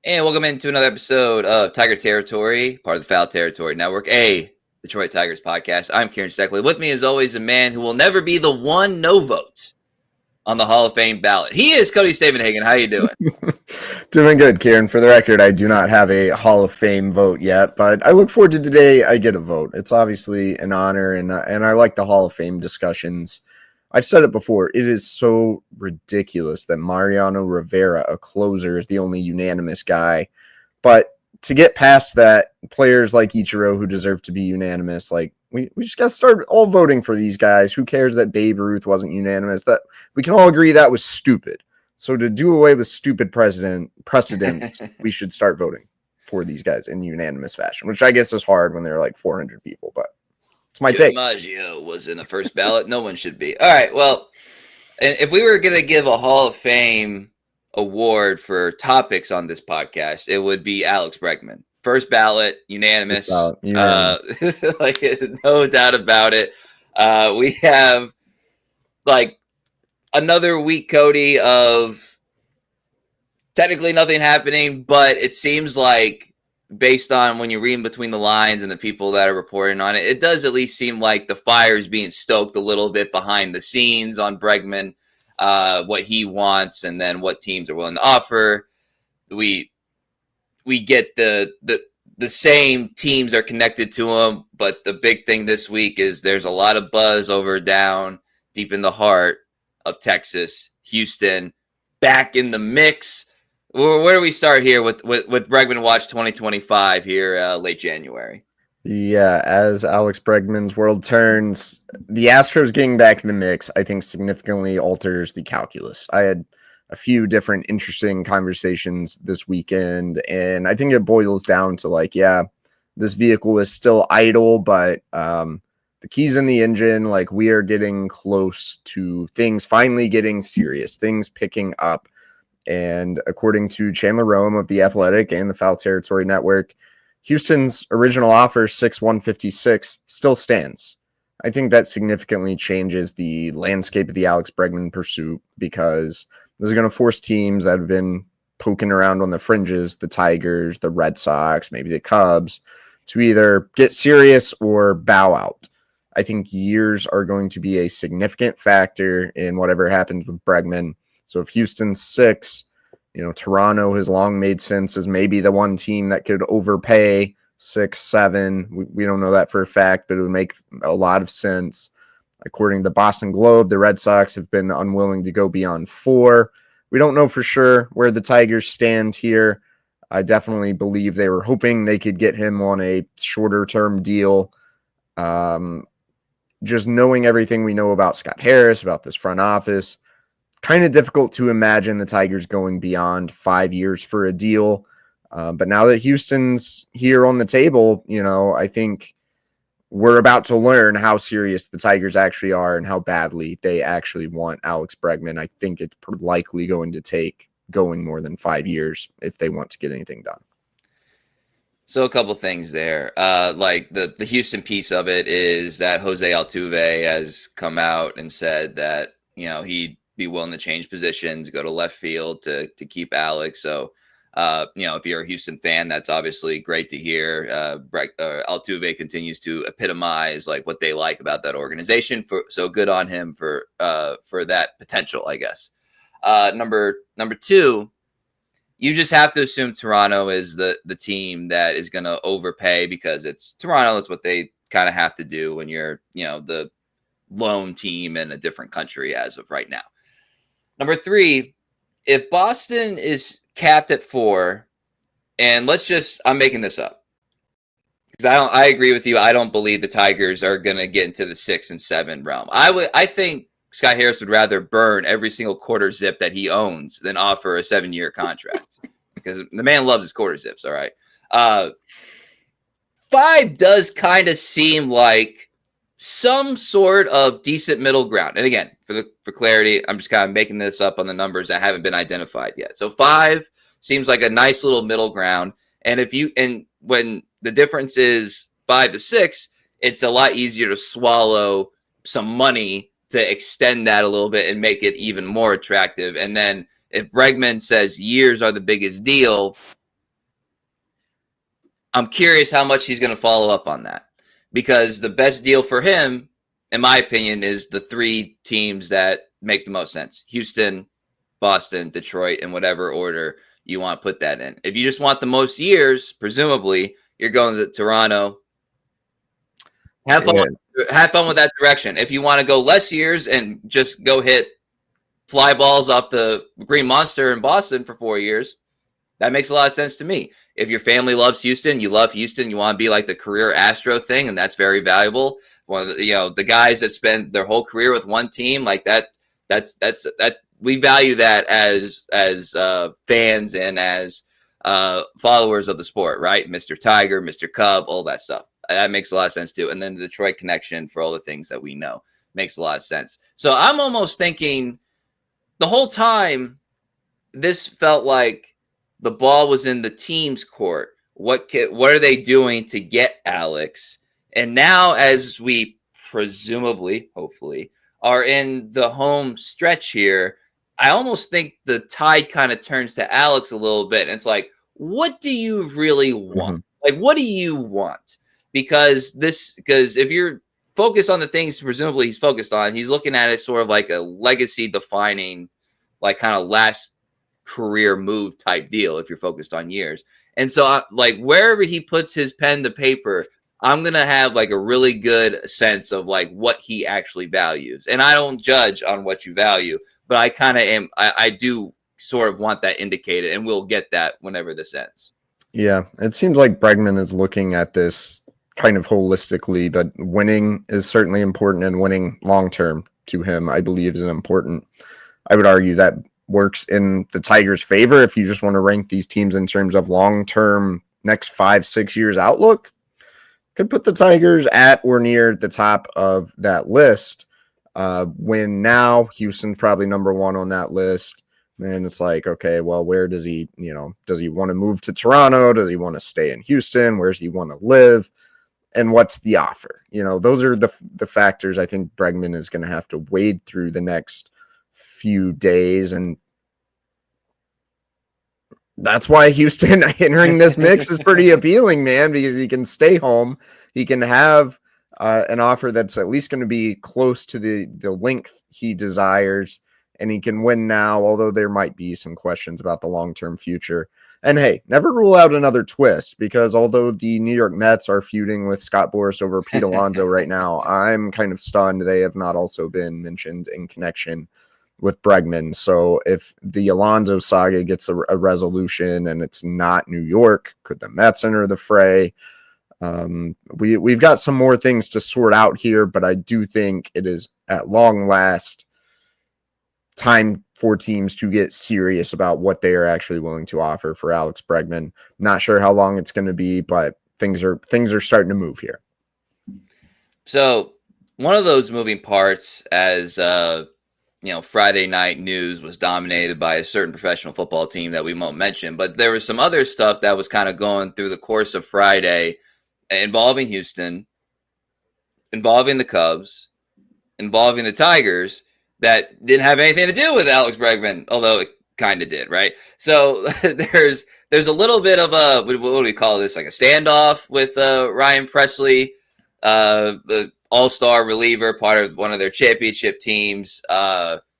And welcome into another episode of Tiger Territory, part of the Foul Territory Network, a Detroit Tigers podcast. I'm Kieran Steckley. With me, as always, a man who will never be the one no vote on the Hall of Fame ballot. He is Cody Stavenhagen. How you doing? Doing good, Kieran. For the record, I do not have a Hall of Fame vote yet, but I look forward to the day I get a vote. It's obviously an honor, and I like the Hall of Fame discussions. I've said it before. It is so ridiculous that Mariano Rivera, a closer, is the only unanimous guy. But to get past that, players like Ichiro who deserve to be unanimous, like we just got to start all voting for these guys. Who cares that Babe Ruth wasn't unanimous? That we can all agree that was stupid. So to do away with stupid precedents, we should start voting for these guys in unanimous fashion, which I guess is hard when there are like 400 people, but it's my take. DiMaggio was in the first ballot. No one should be. All right, well, and if we were going to give a Hall of Fame award for topics on this podcast, it would be Alex Bregman. First ballot, unanimous. Like no doubt about it. We have like another week, Cody, of technically nothing happening, but it seems like based on when you read between the lines and the people that are reporting on it, it does at least seem like the fire is being stoked a little bit behind the scenes on Bregman, what he wants, and then what teams are willing to offer. We get the same teams are connected to him, but the big thing this week is there's a lot of buzz over down deep in the heart of Texas, Houston, back in the mix. Where do we start here with Bregman Watch 2025 here late January? Yeah, as Alex Bregman's world turns, the Astros getting back in the mix, I think significantly alters the calculus. I had a few different interesting conversations this weekend, and I think it boils down to like, yeah, this vehicle is still idle, but the keys in the engine, like we are getting close to things finally getting serious, things picking up. And according to Chandler Rome of The Athletic and the Foul Territory Network, Houston's original offer, 6/156, still stands. I think that significantly changes the landscape of the Alex Bregman pursuit because this is going to force teams that have been poking around on the fringes, the Tigers, the Red Sox, maybe the Cubs, to either get serious or bow out. I think years are going to be a significant factor in whatever happens with Bregman. So if Houston's 6, Toronto has long made sense as maybe the one team that could overpay 6, 7. We don't know that for a fact, but it would make a lot of sense. According to the Boston Globe, the Red Sox have been unwilling to go beyond 4. We don't know for sure where the Tigers stand here. I definitely believe they were hoping they could get him on a shorter term deal. Just knowing everything we know about Scott Harris, about this front office, kind of difficult to imagine the Tigers going beyond 5 years for a deal. But now that Houston's here on the table, I think we're about to learn how serious the Tigers actually are and how badly they actually want Alex Bregman. I think it's likely going to take going more than 5 years if they want to get anything done. So a couple things there. Like the Houston piece of it is that Jose Altuve has come out and said that, he'd be willing to change positions, go to left field to keep Alex. So, if you're a Houston fan, that's obviously great to hear. Altuve continues to epitomize like what they like about that organization. So good on him for that potential, I guess. Number 2, you just have to assume Toronto is the team that is going to overpay because it's Toronto. It's what they kind of have to do when you're, the lone team in a different country as of right now. Number 3, if Boston is capped at 4, and I'm making this up because I agree with you. I don't believe the Tigers are going to get into the 6 and 7 realm. I think Scott Harris would rather burn every single quarter zip that he owns than offer a 7-year contract because the man loves his quarter zips. All right. 5 does kind of seem like some sort of decent middle ground. And again, for clarity, I'm just kind of making this up on the numbers that haven't been identified yet. So 5 seems like a nice little middle ground. And when the difference is 5 to 6, it's a lot easier to swallow some money to extend that a little bit and make it even more attractive. And then if Bregman says years are the biggest deal, I'm curious how much he's going to follow up on that, because the best deal for him, in my opinion, is the three teams that make the most sense: Houston, Boston, Detroit, in whatever order you want to put that in. If you just want the most years, presumably you're going to Toronto. Have fun. Yeah. Have fun with that direction. If you want to go less years and just go hit fly balls off the Green Monster in Boston for 4 years, that makes a lot of sense to me. If your family loves Houston, you love Houston, you want to be like the career Astro thing, and that's very valuable. One of the, the guys that spend their whole career with one team, like that we value that as fans and as followers of the sport, right? Mr. Tiger, Mr. Cub, all that stuff. That makes a lot of sense too. And then the Detroit connection for all the things that we know makes a lot of sense. So I'm almost thinking the whole time this felt like the ball was in the team's court. What are they doing to get Alex? And now, as we presumably, hopefully, are in the home stretch here, I almost think the tide kind of turns to Alex a little bit. And it's like, what do you really want? Mm-hmm. Like, what do you want? Because if you're focused on the things presumably he's focused on, he's looking at it sort of like a legacy defining, like kind of last career move type deal if you're focused on years. And so like wherever he puts his pen to paper, I'm going to have like a really good sense of like what he actually values. And I don't judge on what you value, but I kind of am. I do sort of want that indicated, and we'll get that whenever this ends. Yeah, it seems like Bregman is looking at this kind of holistically, but winning is certainly important, and winning long term to him, I believe, is important. I would argue that works in the Tigers' favor if you just want to rank these teams in terms of long term, next 5-6 years outlook. Could put the Tigers at or near the top of that list. When now Houston's probably number one on that list. Then it's like, okay, well, where does he, does he want to move to Toronto? Does he want to stay in Houston? Where does he want to live? And what's the offer? Those are the factors I think Bregman is going to have to wade through the next few days. And that's why Houston entering this mix is pretty appealing, man, because he can stay home. He can have an offer that's at least going to be close to the length he desires, and he can win now, although there might be some questions about the long-term future. And hey, never rule out another twist, because although the New York Mets are feuding with Scott Boras over Pete Alonso right now, I'm kind of stunned they have not also been mentioned in connection with Bregman. So if the Alonso saga gets a resolution and it's not New York, could the Mets enter the fray? We've got some more things to sort out here, but I do think it is at long last time for teams to get serious about what they are actually willing to offer for Alex Bregman. Not sure how long it's going to be, but things are starting to move here. So one of those moving parts, as Friday night news was dominated by a certain professional football team that we won't mention, but there was some other stuff that was kind of going through the course of Friday involving Houston, involving the Cubs, involving the Tigers, that didn't have anything to do with Alex Bregman, although it kind of did, right? So there's a little bit of a, what do we call this, like a standoff with Ryan Presley, the all-star reliever, part of one of their championship teams.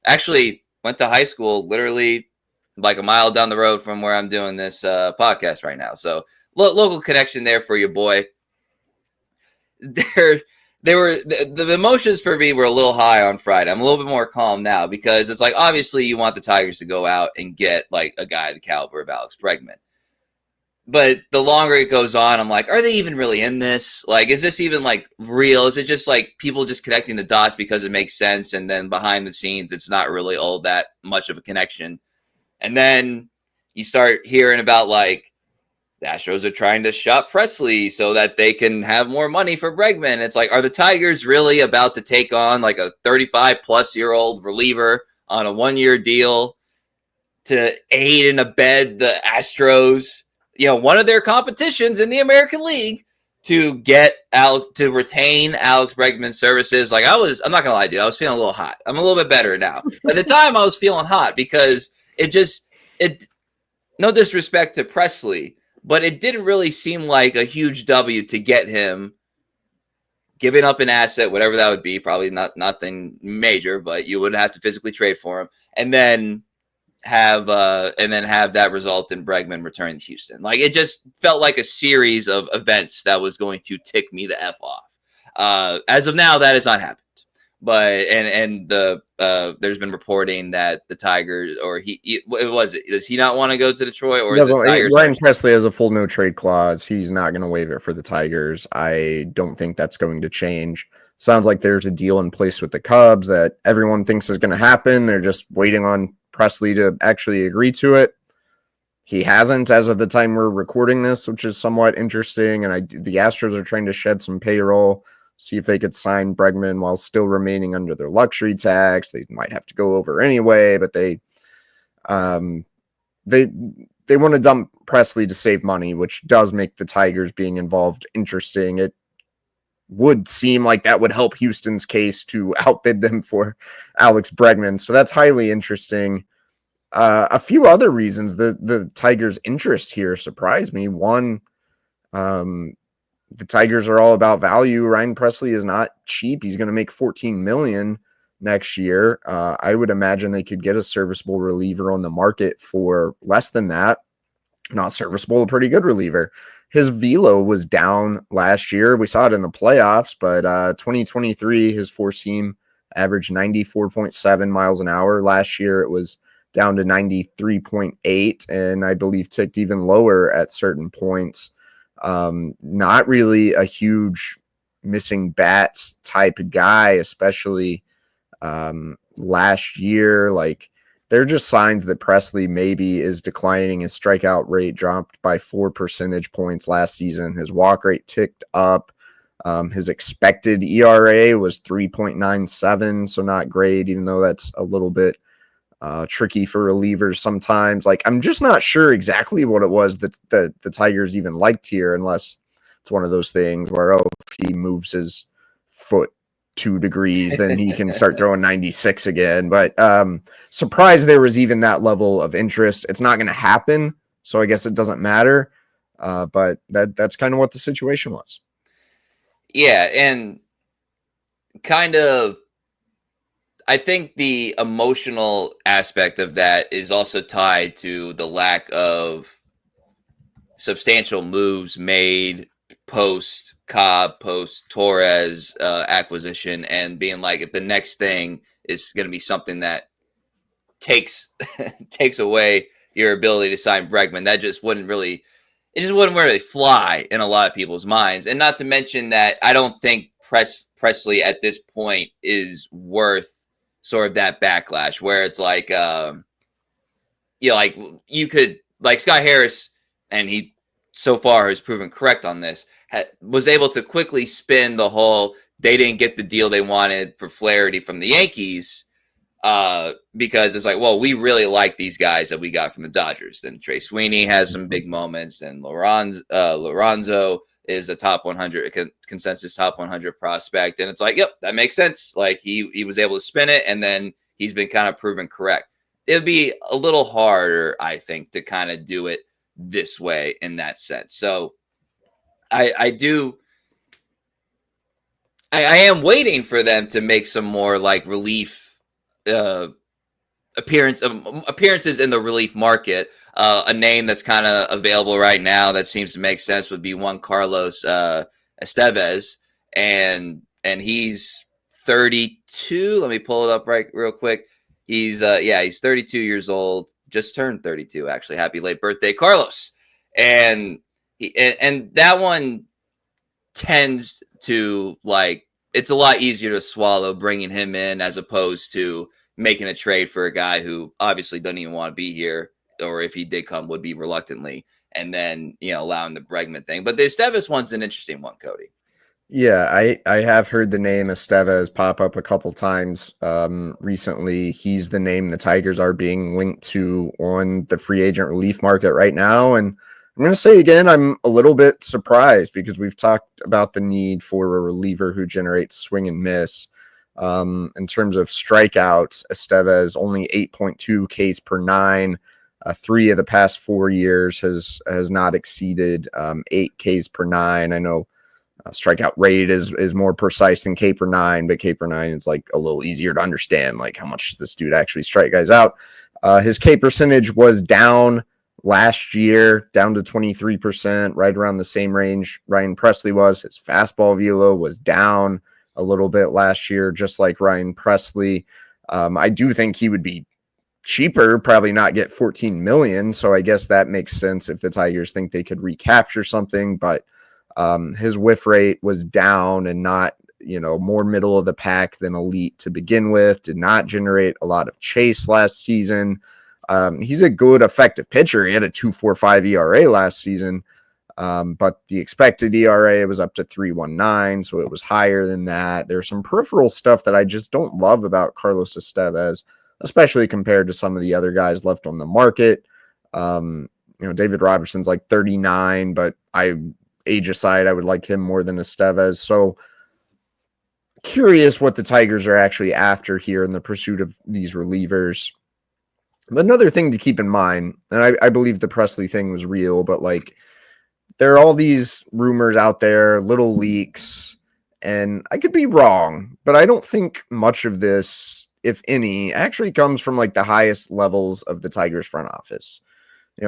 Actually went to high school literally like a mile down the road from where I'm doing this podcast right now. So local connection there for your boy. The emotions for me were a little high on Friday. I'm a little bit more calm now, because it's like, obviously you want the Tigers to go out and get like a guy the caliber of Alex Bregman. But the longer it goes on, I'm like, are they even really in this? Like, is this even like real? Is it just like people just connecting the dots because it makes sense? And then behind the scenes, it's not really all that much of a connection. And then you start hearing about like, the Astros are trying to shop Presley so that they can have more money for Bregman. It's like, are the Tigers really about to take on like a 35-plus-year-old reliever on a 1-year deal to aid and abet the Astros, one of their competitions in the American League, to get Alex, to retain Alex Bregman's services? Like, I'm not gonna lie, dude, I was feeling a little hot. I'm a little bit better now. At the time, I was feeling hot because it no disrespect to Presley, but it didn't really seem like a huge W to get him, giving up an asset, whatever that would be, probably nothing major, but you would have to physically trade for him, and then have that result in Bregman returning to Houston. Like, it just felt like a series of events that was going to tick me the F off. As of now, that has not happened. But there's been reporting that the Tigers, or does he not want to go to Detroit, or the Tigers? Ryan Pressly has a full no trade clause. He's not going to waive it for the Tigers. I don't think that's going to change. Sounds like there's a deal in place with the Cubs that everyone thinks is going to happen. They're just waiting on Pressly to actually agree to it. He hasn't as of the time we're recording this, which is somewhat interesting. And the Astros are trying to shed some payroll, see if they could sign Bregman while still remaining under their luxury tax. They might have to go over anyway, but they want to dump Pressly to save money, which does make the Tigers being involved interesting. It would seem like that would help Houston's case to outbid them for Alex Bregman. So that's highly interesting. A few other reasons the Tigers' interest here surprised me. One, the Tigers are all about value. Ryan Pressly is not cheap. He's going to make $14 million next year. I would imagine they could get a serviceable reliever on the market for less than that. Not serviceable, a pretty good reliever. His velo was down last year. We saw it in the playoffs, but 2023, his four-seam averaged 94.7 miles an hour. Last year, it was down to 93.8, and I believe ticked even lower at certain points. Not really a huge missing bats type of guy, especially last year. Like, they're just signs that Pressly maybe is declining. His strikeout rate dropped by 4 percentage points last season. His walk rate ticked up. His expected ERA was 3.97, so not great, even though that's a little bit tricky for relievers sometimes. Like, I'm just not sure exactly what it was that the Tigers even liked here, unless it's one of those things where, if he moves his foot 2 degrees, then he can start throwing 96 again. But surprised there was even that level of interest. It's not going to happen, so I guess it doesn't matter. But that's kind of what the situation was. Yeah, and kind of, I think the emotional aspect of that is also tied to the lack of substantial moves made post Cobb, post Torres acquisition, and being like, if the next thing is going to be something that takes away your ability to sign Bregman, that just wouldn't really fly in a lot of people's minds. And not to mention that I don't think Pressly at this point is worth sort of that backlash where it's like, like you could, like Scott Harris, and he so far has proven correct on this, was able to quickly spin the whole, they didn't get the deal they wanted for Flaherty from the Yankees, because it's like, well, we really like these guys that we got from the Dodgers. Then Trey Sweeney has some big moments, and Lorenzo is a top 100 consensus top 100 prospect, and it's like, yep, that makes sense. Like, he was able to spin it, and then he's been kind of proven correct. It'd be a little harder, I think, to kind of do it this way in that sense. So I am waiting for them to make some more like relief appearances in the relief market. A name that's kind of available right now that seems to make sense would be one Carlos Estévez, and he's 32. Let me pull it up real quick. He's 32 years old. Just turned 32, actually. Happy late birthday, Carlos. And that one tends to, like, it's a lot easier to swallow bringing him in as opposed to making a trade for a guy who obviously doesn't even want to be here, or if he did come, would be reluctantly, and then, allowing the Bregman thing. But the Estévez one's an interesting one, Cody. Yeah, I have heard the name Estévez pop up a couple times recently. He's the name the Tigers are being linked to on the free agent relief market right now. And I'm going to say again, I'm a little bit surprised because we've talked about the need for a reliever who generates swing and miss. In terms of strikeouts, Estévez only 8.2 Ks per 9. 3 of the past 4 years has not exceeded 8 Ks per 9. I know strikeout rate is more precise than K per 9, but K per 9 is like a little easier to understand, like how much this dude actually strike guys out. His K percentage was down last year, down to 23%, right around the same range Ryan Pressly was. His fastball velo was down a little bit last year, just like Ryan Pressly. I do think he would be cheaper, probably not get 14 million. So I guess that makes sense if the Tigers think they could recapture something, but his whiff rate was down and not, more middle of the pack than elite to begin with, did not generate a lot of chase last season. He's a good effective pitcher. He had a 2.45 ERA last season. But the expected ERA was up to 3.19, so it was higher than that. There's some peripheral stuff that I just don't love about Carlos Estévez, especially compared to some of the other guys left on the market. David Robertson's like 39, but age aside, I would like him more than Estévez. So curious what the Tigers are actually after here in the pursuit of these relievers. But another thing to keep in mind, and I believe the Pressly thing was real, but like, there are all these rumors out there, little leaks, and I could be wrong, but I don't think much of this, if any, actually comes from like the highest levels of the Tigers front office.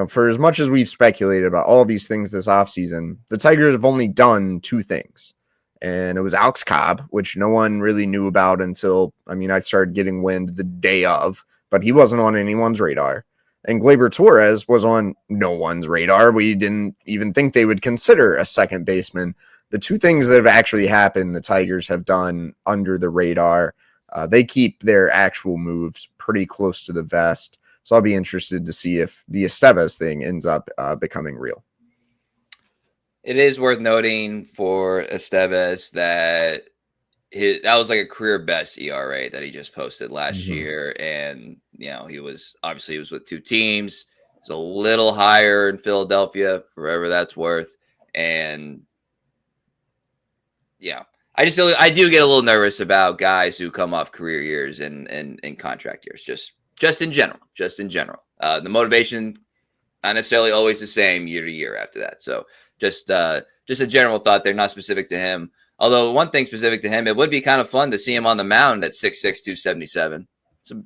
For as much as we've speculated about all these things this offseason, the Tigers have only done 2 things. And it was Alex Cobb, which no one really knew about until, I started getting wind the day of, but he wasn't on anyone's radar. And Gleyber Torres was on no one's radar. We didn't even think they would consider a second baseman. The 2 things that have actually happened, the Tigers have done under the radar. They keep their actual moves pretty close to the vest. So I'll be interested to see if the Estévez thing ends up becoming real. It is worth noting for Estévez that that was like a career best ERA that he just posted last year. And, he was with 2 teams. It's a little higher in Philadelphia, for whatever that's worth. And I do get a little nervous about guys who come off career years and contract years, just in general. The motivation not necessarily always the same year to year after that. So just a general thought there, not specific to him. Although one thing specific to him, it would be kind of fun to see him on the mound at 6'6", 277.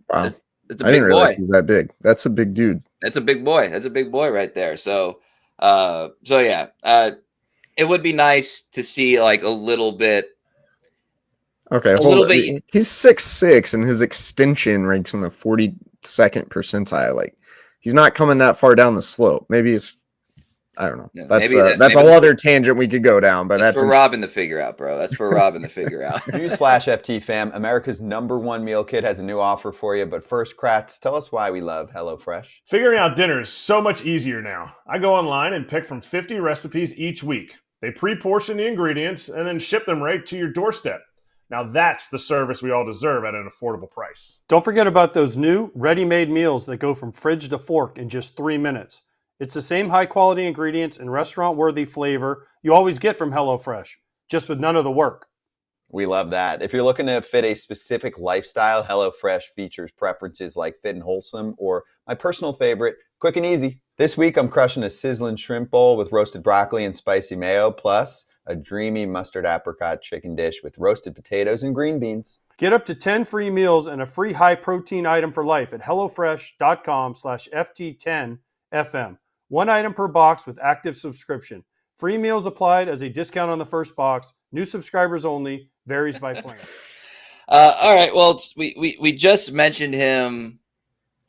Wow. It's a I big didn't realize boy. he was that big. That's a big dude. That's a big boy. That's a big boy right there. So it would be nice to see like a little bit. Okay, hold on. He's 6'6", and his extension ranks in the 42nd percentile. Like, he's not coming that far down the slope. Maybe it's, I don't know. Yeah, that's a whole other tangent we could go down, but that's for Robin to figure out, bro. That's for Robin to figure out. Newsflash, FT fam. America's #1 meal kit has a new offer for you. But first, Kratz, tell us why we love HelloFresh. Figuring out dinner is so much easier now. I go online and pick from 50 recipes each week. They pre-portion the ingredients and then ship them right to your doorstep. Now that's the service we all deserve at an affordable price. Don't forget about those new ready-made meals that go from fridge to fork in just 3 minutes. It's the same high-quality ingredients and restaurant-worthy flavor you always get from HelloFresh, just with none of the work. We love that. If you're looking to fit a specific lifestyle, HelloFresh features preferences like fit and wholesome, or my personal favorite, quick and easy. This week, I'm crushing a sizzling shrimp bowl with roasted broccoli and spicy mayo, plus a dreamy mustard apricot chicken dish with roasted potatoes and green beans. Get up to 10 free meals and a free high-protein item for life at HelloFresh.com/FT10FM. 1 item per box with active subscription. Free meals applied as a discount on the first box. New subscribers only. Varies by plan. All right. Well, we just mentioned him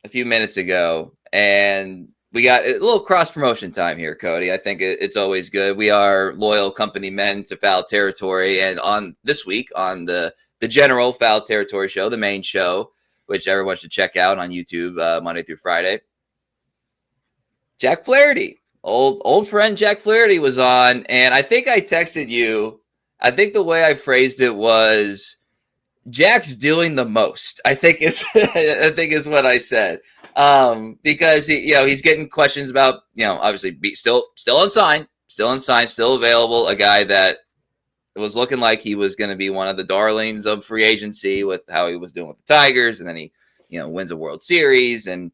a few minutes ago, and we got a little cross-promotion time here, Cody. I think it's always good. We are loyal company men to Foul Territory, and on this week on the general Foul Territory show, the main show, which everyone should check out on YouTube Monday through Friday, Jack Flaherty, old friend Jack Flaherty was on, and I think I texted you. I think the way I phrased it was, Jack's doing the most, I think is what I said. Because he's getting questions about, obviously still unsigned, still available, a guy that was looking like he was going to be one of the darlings of free agency with how he was doing with the Tigers, and then he wins a World Series, and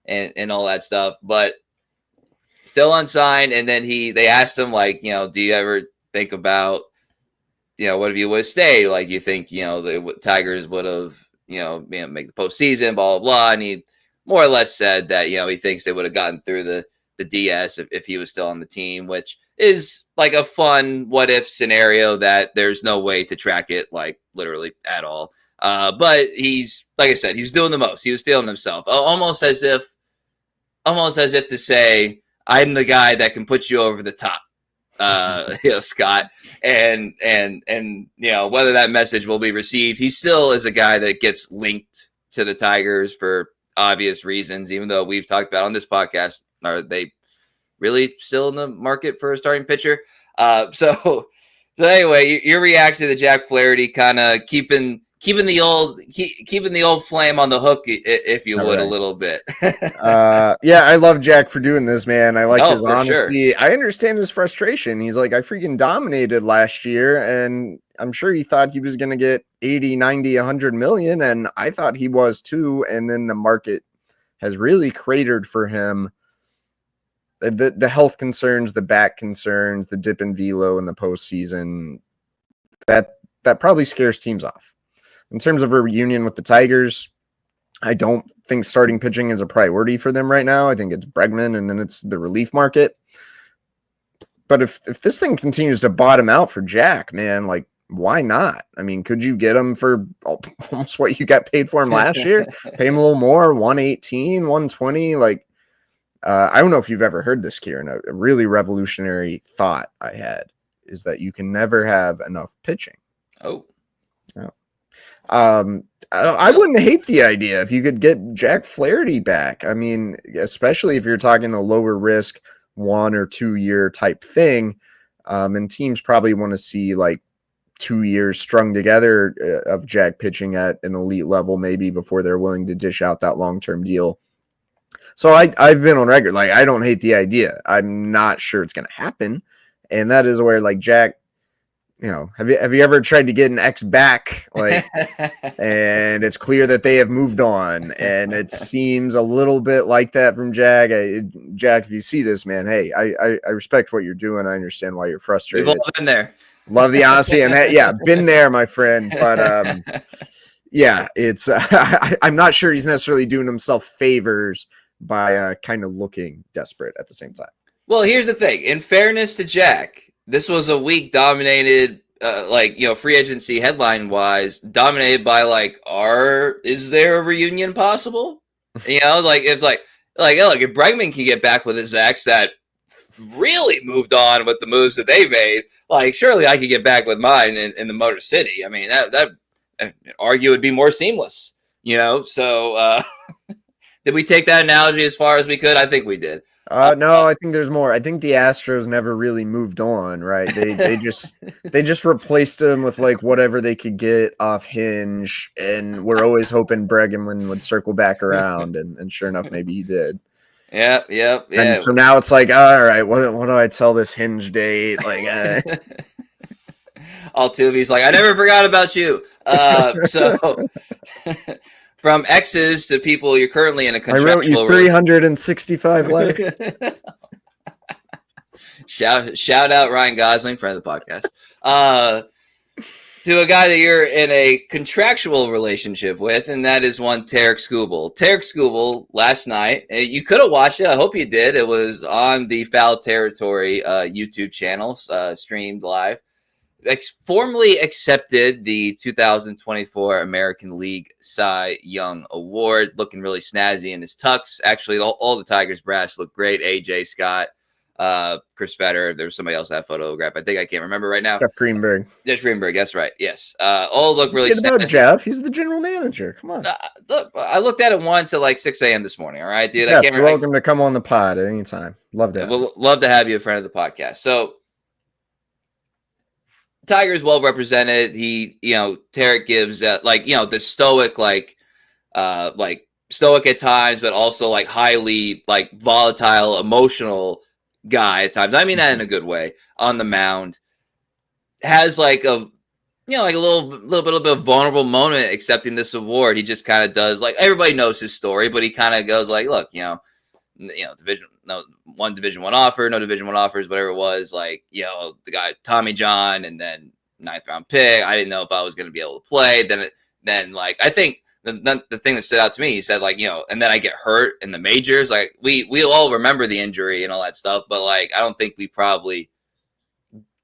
and all that stuff, but still unsigned. And then they asked him, like, do you ever think about, what if you would have stayed? Like, you think, the Tigers would have, make the postseason, blah, blah, blah. And he more or less said that, he thinks they would have gotten through the DS if he was still on the team, which is like a fun what if scenario that there's no way to track it, like, literally at all. But he's, like I said, he's doing the most. He was feeling himself, almost as if to say, I'm the guy that can put you over the top, Scott, and whether that message will be received. He still is a guy that gets linked to the Tigers for obvious reasons, even though we've talked about on this podcast, are they really still in the market for a starting pitcher? So anyway, your reaction to Jack Flaherty, kind of keeping the old flame on the hook, if you would, a little bit. Yeah, I love Jack for doing this, man. I like his honesty. Sure. I understand his frustration. He's like, I freaking dominated last year, and I'm sure he thought he was going to get 80, 90, 100 million, and I thought he was too, and then the market has really cratered for him. The health concerns, the back concerns, the dip in velo in the postseason, that probably scares teams off. In terms of a reunion with the Tigers, I don't think starting pitching is a priority for them right now. I think it's Bregman, and then it's the relief market. But if this thing continues to bottom out for Jack, man, like, why not? I mean, could you get him for almost what you got paid for him last year? Pay him a little more, 118, 120. Like, I don't know if you've ever heard this, Kieran. A really revolutionary thought I had is that you can never have enough pitching. Oh. No. I wouldn't hate the idea if you could get Jack Flaherty back. I mean, especially if you're talking a lower risk 1 or 2 year type thing. And teams probably want to see like 2 years strung together of Jack pitching at an elite level, maybe before they're willing to dish out that long-term deal. So I've been on record, like, I don't hate the idea. I'm not sure it's going to happen. And that is where, like, Jack, have you ever tried to get an ex back, like, and it's clear that they have moved on, and it seems a little bit like that from Jack. Jack, if you see this, man, hey, I respect what you're doing. I understand why you're frustrated. We've all been there. Love the honesty, and that, yeah, been there, my friend. But yeah, it's I'm not sure he's necessarily doing himself favors by kind of looking desperate at the same time. Well, here's the thing. In fairness to Jack, this was a week dominated, free agency headline wise, dominated by is there a reunion possible? It's like, look, if Bregman can get back with his ex that really moved on with the moves that they made, like, surely I could get back with mine in the Motor City. I mean, that argue would be more seamless, so, did we take that analogy as far as we could? I think we did. No, I think there's more. I think the Astros never really moved on, right? They just replaced him with like whatever they could get off Hinge, and we're always hoping Bregman would circle back around, and sure enough, maybe he did. Yeah. And so now it's like, all right, what do I tell this Hinge date? Like, Altuve's like, I never forgot about you. So. From exes to people you're currently in a contractual. I wrote you 365 letters. Shout out Ryan Gosling, friend of the podcast. To a guy that you're in a contractual relationship with, and that is one Tarik Skubal. Tarik Skubal last night. You could have watched it. I hope you did. It was on the Foul Territory YouTube channel, streamed live. Formally accepted the 2024 American League Cy Young Award, looking really snazzy in his tux. Actually, all the Tigers brass look great. AJ Scott, Chris Fetter. There was somebody else that photograph. I think I can't remember right now. Jeff Greenberg. Jeff Greenberg. That's right. Yes. All look really snazzy. About Jeff. He's the general manager. Come on. Look, I looked at it once at like 6 a.m. this morning. All right, dude. Jeff, you're welcome to come on the pod at any time. Love to. We'll love to have you a friend of the podcast. So. Tigers well represented. Tarik gives the stoic at times, but also like highly like volatile, emotional guy at times. I mean that in a good way on the mound. Has like a like a little bit of a vulnerable moment accepting this award. He just kind of does, like, everybody knows his story, but he kind of goes like, look, one Division One offer, no Division One offers, whatever it was, like, the guy Tommy John, and then 9th round pick. I didn't know if I was going to be able to play. Then like, I think the thing that stood out to me, he said, like, and then I get hurt in the majors. Like, we all remember the injury and all that stuff, but like, I don't think we probably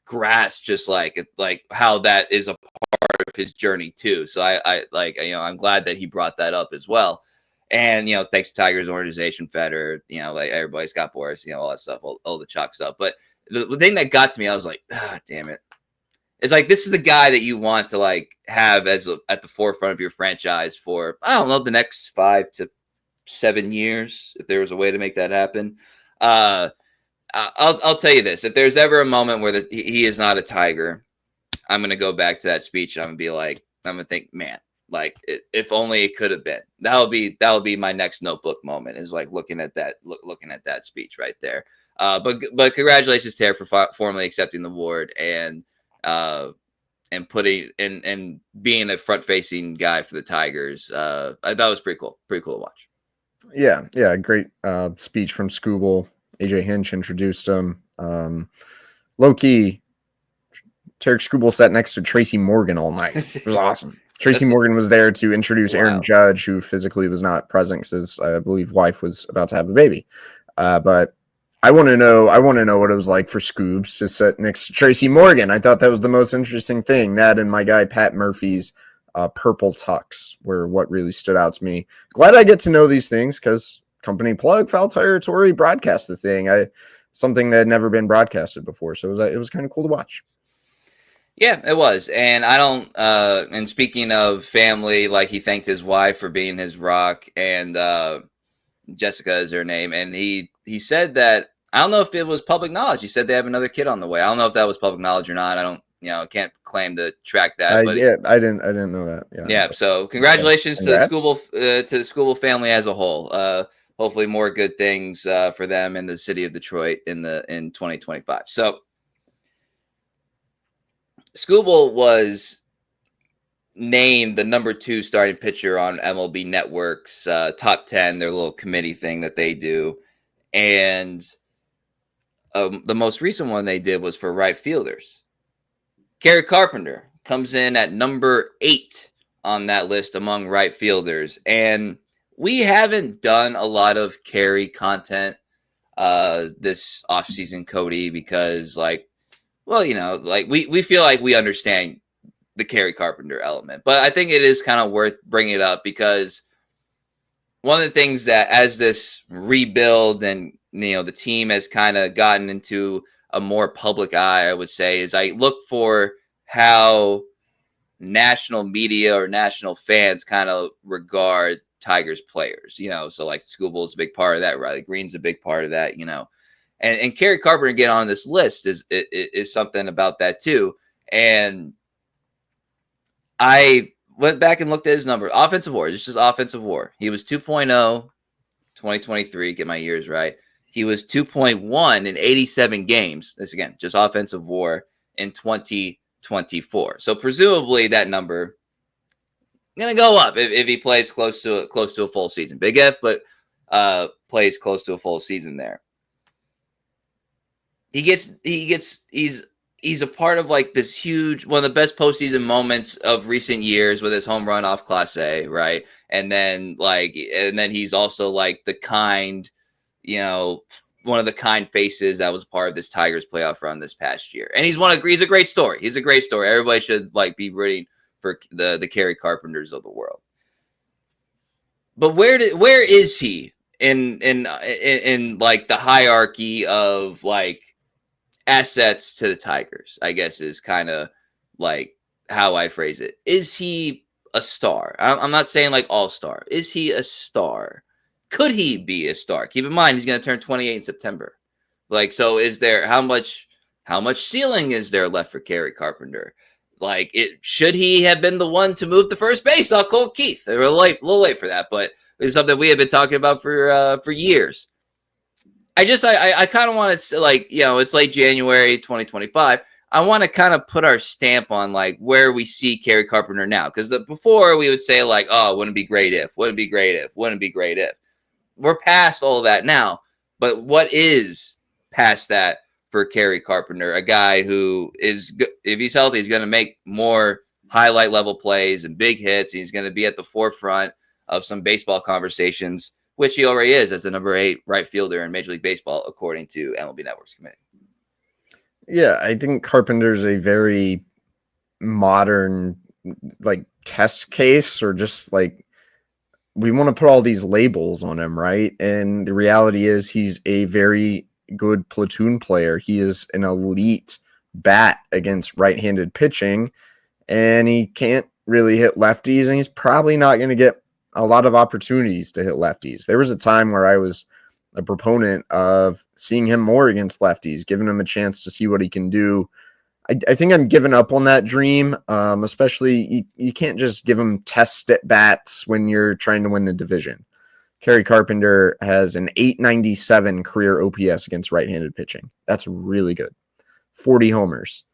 grasp just like how that is a part of his journey too. So I like, I'm glad that he brought that up as well. And, thanks to Tigers organization, Federer, like, everybody's got Boris, all that stuff, all the chalk stuff. But the thing that got to me, I was like, damn it. It's like, this is the guy that you want to like have at the forefront of your franchise for, I don't know, the next 5 to 7 years, if there was a way to make that happen. I'll tell you this: if there's ever a moment where he is not a Tiger, I'm gonna go back to that speech. I'm gonna think, man, like, if only it could have been. That would be my next notebook moment. Is like looking at that speech right there. But congratulations, Tarik, for formally accepting the award and putting and being a front facing guy for the Tigers. I thought it was pretty cool to watch. Yeah, great speech from Skubal. AJ Hinch introduced him. Low-key, Tarik Skubal sat next to Tracy Morgan all night. It was awesome. Tracy Morgan was there to introduce Aaron Judge, who physically was not present because his, I believe, wife was about to have a baby. But I want to know what it was like for Scoobs to sit next to Tracy Morgan. I thought that was the most interesting thing. That and my guy Pat Murphy's purple tux were what really stood out to me. Glad I get to know these things because company plug, Foul Territory broadcast the thing. Something that had never been broadcasted before, so it was kind of cool to watch. Yeah, it was. And I don't and speaking of family, like, he thanked his wife for being his rock, and Jessica is her name, and he said that, I don't know if it was public knowledge. He said they have another kid on the way. I don't know if that was public knowledge or not. I don't, can't claim to track that. But yeah, I didn't know that. Yeah. So congratulations to the Skubal family as a whole. Hopefully more good things for them in the city of Detroit in 2025. So Skubal was named the number 2 starting pitcher on MLB Network's top 10, their little committee thing that they do. And the most recent one they did was for right fielders. Kerry Carpenter comes in at number 8 on that list among right fielders. And we haven't done a lot of Kerry content this offseason, Cody, because, like, well, we feel like we understand the Kerry Carpenter element. But I think it is kind of worth bringing it up because one of the things that, as this rebuild and, the team has kind of gotten into a more public eye, I would say, is I look for how national media or national fans kind of regard Tigers players, so like Skubal is a big part of that, Riley Green's a big part of that, and Kerry Carpenter get on this list is something about that too. And I went back and looked at his number. Offensive WAR, it's just offensive WAR. He was 2.0 2023, get my years right. He was 2.1 in 87 games. This, again, just offensive WAR in 2024. So presumably that number going to go up if he plays close to a full season. Big F, but plays close to a full season there. He's a part of like this huge, one of the best postseason moments of recent years with his home run off Class A, right? And then he's also like the kind, one of the kind faces that was part of this Tigers playoff run this past year. And he's a great story. He's a great story. Everybody should like be rooting for the Kerry Carpenters of the world. But where is he in like the hierarchy of like assets to the Tigers, I guess, is kind of like how I phrase it. Is he a star? I'm not saying like all-star. Is he a star? Could he be a star? Keep in mind, he's going to turn 28 in September. Like, so is there, how much ceiling is there left for Kerry Carpenter? Like, should he have been the one to move to first base? I'll call Keith. They're a little late for that, but it's something we have been talking about for years. I kind of want to, like, it's late January 2025. I want to kind of put our stamp on like where we see Kerry Carpenter now. Because before we would say like, oh, wouldn't it be great if, wouldn't it be great if, wouldn't it be great if. We're past all of that now. But what is past that for Kerry Carpenter? A guy who is, if he's healthy, he's going to make more highlight level plays and big hits. He's going to be at the forefront of some baseball conversations, which he already is as the number 8 right fielder in Major League Baseball, according to MLB Network's committee. Yeah, I think Carpenter's a very modern, like, test case, or just like, we want to put all these labels on him, right? And the reality is he's a very good platoon player. He is an elite bat against right-handed pitching, and he can't really hit lefties, and he's probably not going to get a lot of opportunities to hit lefties. There was a time where I was a proponent of seeing him more against lefties, giving him a chance to see what he can do. I think I'm giving up on that dream, especially you can't just give him test at bats when you're trying to win the division. Kerry Carpenter has an 897 career OPS against right-handed pitching. That's really good. 40 homers.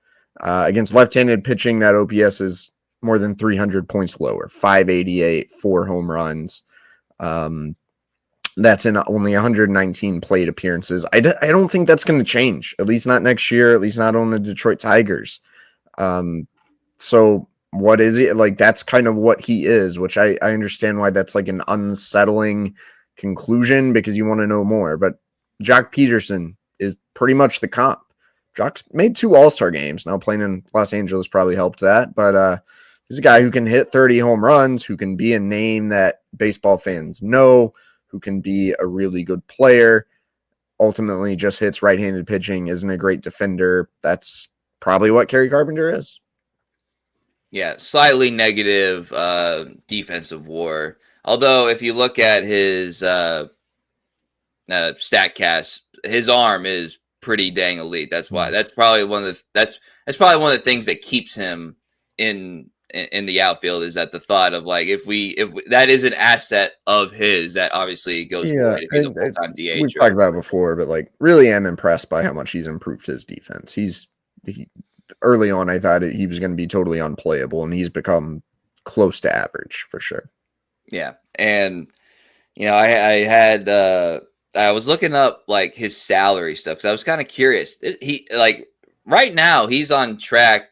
Against left-handed pitching, that OPS is more than 300 points lower. 588, 4 home runs. That's in only 119 plate appearances. I don't think that's going to change, at least not next year, at least not on the Detroit Tigers. So what is it? Like, that's kind of what he is, which I understand why that's like an unsettling conclusion, because you want to know more. But Jock Peterson is pretty much the comp. Jock's made 2 All-Star games. Now, playing in Los Angeles probably helped that, but he's a guy who can hit 30 home runs, who can be a name that baseball fans know, who can be a really good player, ultimately just hits right-handed pitching, isn't a great defender. That's probably what Kerry Carpenter is. Yeah, slightly negative defensive WAR. Although if you look at his StatCast, his arm is pretty dang elite. That's why. That's probably one of the things that keeps him in the outfield, is that the thought of like, if that is an asset of his that obviously goes forward if he's a full-time DH. We've talked about it before, but like, really am impressed by how much he's improved his defense. Early on, I thought he was going to be totally unplayable, and he's become close to average for sure. Yeah, and I was looking up like his salary stuff, because I was kind of curious. He, like, right now he's on track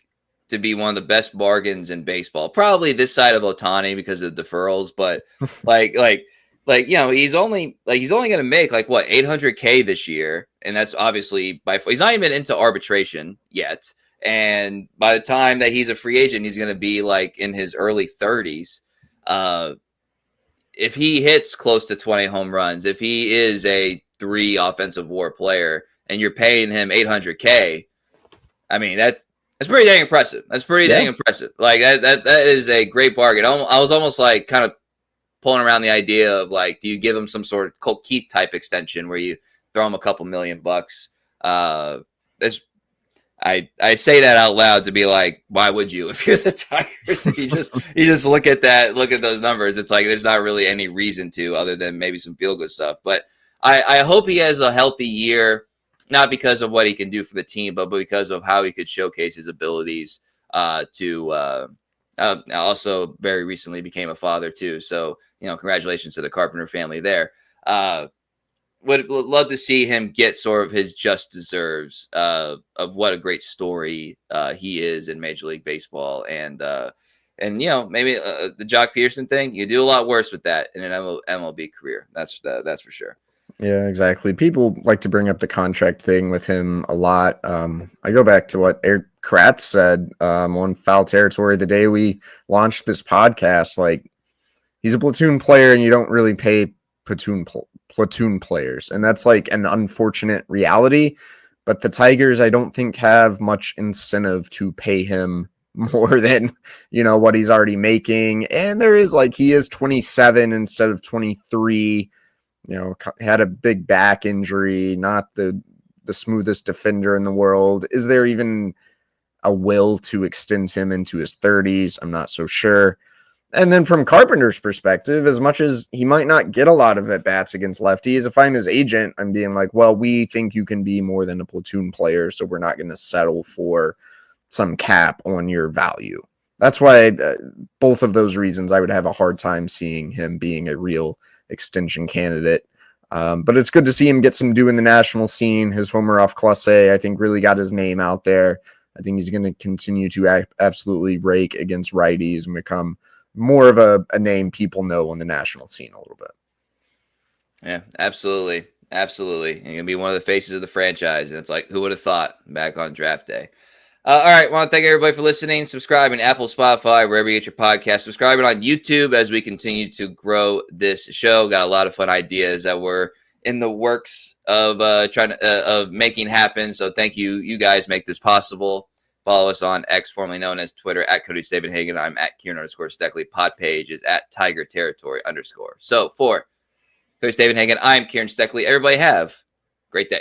to be one of the best bargains in baseball, probably this side of Ohtani because of deferrals. But he's only going to make like what, $800K this year, and that's obviously he's not even into arbitration yet. And by the time that he's a free agent, he's going to be like in his early 30s. If he hits close to 20 home runs, if he is a 3 offensive WAR player, and you're paying him $800K, I mean, that's pretty dang impressive. That's pretty dang impressive. Like that is a great bargain. I was almost like kind of pulling around the idea of like, do you give him some sort of Colt Keith type extension where you throw him a couple $1 million? I say that out loud to be like, why would you if you're the Tigers? you just look at those numbers. It's like there's not really any reason to, other than maybe some feel good stuff. But I hope he has a healthy year. Not because of what he can do for the team, but because of how he could showcase his abilities. Also very recently became a father too. So, congratulations to the Carpenter family there. Would love to see him get sort of his just deserves of what a great story he is in Major League Baseball. And maybe the Jock Peterson thing, you do a lot worse with that in an MLB career. That's for sure. Yeah, exactly. People like to bring up the contract thing with him a lot. I go back to what Eric Kratz said on Foul Territory the day we launched this podcast. Like, he's a platoon player, and you don't really pay platoon players, and that's like an unfortunate reality. But the Tigers, I don't think, have much incentive to pay him more than what he's already making. And there is he is 27 instead of 23. Had a big back injury, not the smoothest defender in the world. Is there even a will to extend him into his 30s? I'm not so sure. And then from Carpenter's perspective, as much as he might not get a lot of at-bats against lefties, if I'm his agent, I'm being like, well, we think you can be more than a platoon player, so we're not going to settle for some cap on your value. That's why both of those reasons I would have a hard time seeing him being a real extension candidate. But it's good to see him get some due in the national scene. His homer off Clase, I think, really got his name out there. I think he's going to continue to absolutely rake against righties and become more of a name people know on the national scene a little bit. Yeah, absolutely. Absolutely. And going to be one of the faces of the franchise. And it's like, who would have thought back on draft day? All right. Want to thank everybody for listening, subscribing to Apple, Spotify, wherever you get your podcast, subscribing on YouTube as we continue to grow this show. Got a lot of fun ideas that we're in the works of of making happen. So thank you. You guys make this possible. Follow us on X, formerly known as Twitter, at Cody Stavenhagen. I'm at Kieran_Steckley. Pod page is at Tiger Territory _. So for Cody Stavenhagen, I'm Kieran Steckley. Everybody have a great day.